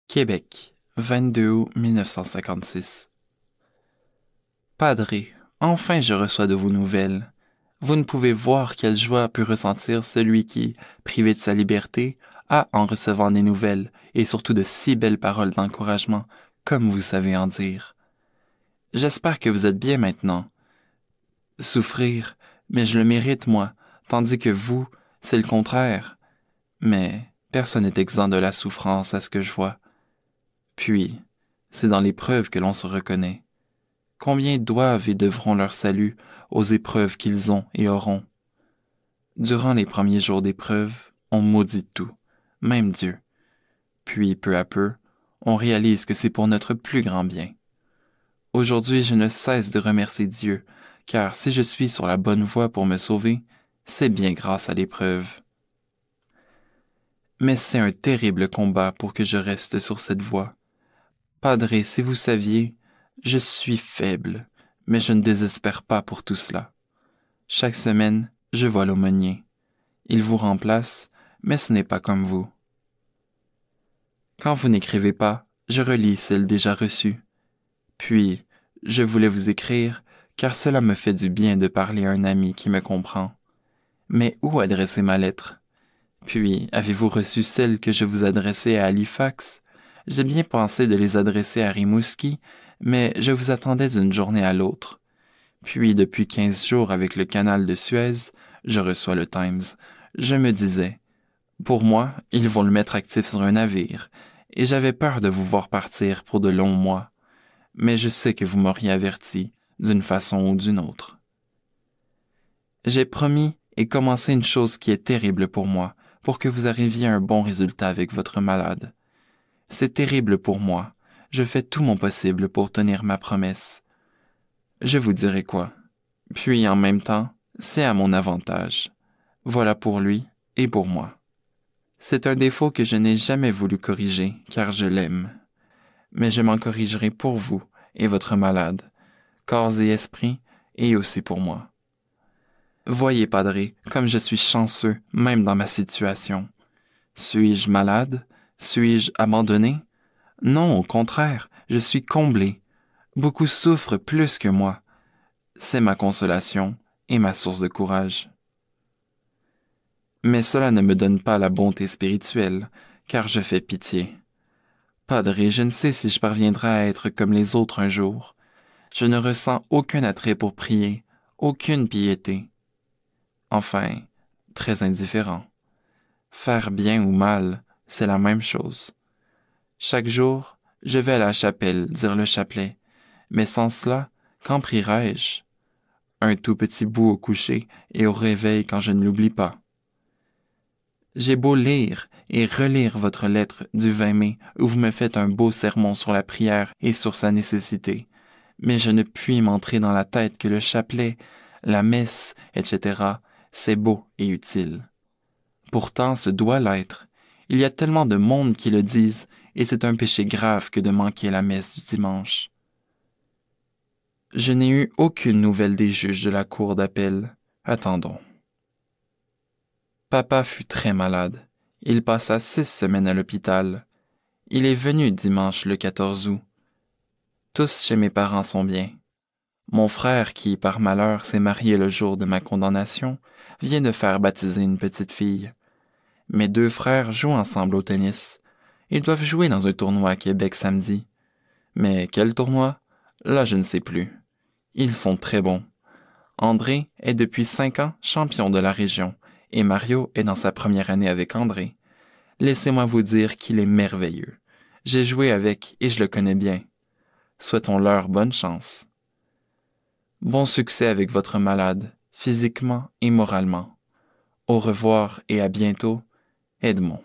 Québec, 22 août 1956. Padre, enfin je reçois de vos nouvelles. Vous ne pouvez voir quelle joie peut ressentir celui qui, privé de sa liberté, a en recevant des nouvelles, et surtout de si belles paroles d'encouragement, comme vous savez en dire. J'espère que vous êtes bien maintenant. Souffrir, mais je le mérite, moi, tandis que vous, c'est le contraire. Mais personne n'est exempt de la souffrance à ce que je vois. Puis, c'est dans l'épreuve que l'on se reconnaît. Combien doivent et devront leur salut aux épreuves qu'ils ont et auront? Durant les premiers jours d'épreuve, on maudit tout, même Dieu. Puis, peu à peu, on réalise que c'est pour notre plus grand bien. Aujourd'hui, je ne cesse de remercier Dieu, car si je suis sur la bonne voie pour me sauver, c'est bien grâce à l'épreuve. Mais c'est un terrible combat pour que je reste sur cette voie. Padre, si vous saviez, je suis faible, mais je ne désespère pas pour tout cela. Chaque semaine, je vois l'aumônier. Il vous remplace, mais ce n'est pas comme vous. Quand vous n'écrivez pas, je relis celles déjà reçues. Puis, je voulais vous écrire, car cela me fait du bien de parler à un ami qui me comprend. Mais où adresser ma lettre? Puis, avez-vous reçu celle que je vous adressais à Halifax? J'ai bien pensé de les adresser à Rimouski, mais je vous attendais d'une journée à l'autre. Puis, depuis 15 jours avec le canal de Suez, je reçois le Times. Je me disais, pour moi, ils vont le mettre actif sur un navire, et j'avais peur de vous voir partir pour de longs mois. Mais je sais que vous m'auriez averti, d'une façon ou d'une autre. J'ai promis et commencé une chose qui est terrible pour moi, pour que vous arriviez à un bon résultat avec votre malade. C'est terrible pour moi. Je fais tout mon possible pour tenir ma promesse. Je vous dirai quoi. Puis, en même temps, c'est à mon avantage. Voilà pour lui et pour moi. C'est un défaut que je n'ai jamais voulu corriger, car je l'aime. Mais je m'en corrigerai pour vous et votre malade, corps et esprit, et aussi pour moi. Voyez, Padre, comme je suis chanceux, même dans ma situation. Suis-je malade? Suis-je abandonné? Non, au contraire, je suis comblé. Beaucoup souffrent plus que moi. C'est ma consolation et ma source de courage. Mais cela ne me donne pas la bonté spirituelle, car je fais pitié. Padre, je ne sais si je parviendrai à être comme les autres un jour. Je ne ressens aucun attrait pour prier, aucune piété. Enfin, très indifférent. Faire bien ou mal, c'est la même chose. Chaque jour, je vais à la chapelle dire le chapelet, mais sans cela, qu'en prierai-je? Un tout petit bout au coucher et au réveil quand je ne l'oublie pas. J'ai beau lire et relire votre lettre du 20 mai où vous me faites un beau sermon sur la prière et sur sa nécessité, mais je ne puis m'entrer dans la tête que le chapelet, la messe, etc., c'est beau et utile. Pourtant, ce doit l'être. Il y a tellement de monde qui le disent, et c'est un péché grave que de manquer la messe du dimanche. Je n'ai eu aucune nouvelle des juges de la cour d'appel. Attendons. Papa fut très malade. Il passa 6 semaines à l'hôpital. Il est venu dimanche le 14 août. Tous chez mes parents sont bien. Mon frère, qui par malheur s'est marié le jour de ma condamnation, vient de faire baptiser une petite fille. Mes 2 frères jouent ensemble au tennis. Ils doivent jouer dans un tournoi à Québec samedi. Mais quel tournoi? Là, je ne sais plus. Ils sont très bons. André est depuis 5 ans champion de la région et Mario est dans sa première année avec André. Laissez-moi vous dire qu'il est merveilleux. J'ai joué avec et je le connais bien. Souhaitons-leur bonne chance. Bon succès avec votre malade, physiquement et moralement. Au revoir et à bientôt, Edmond.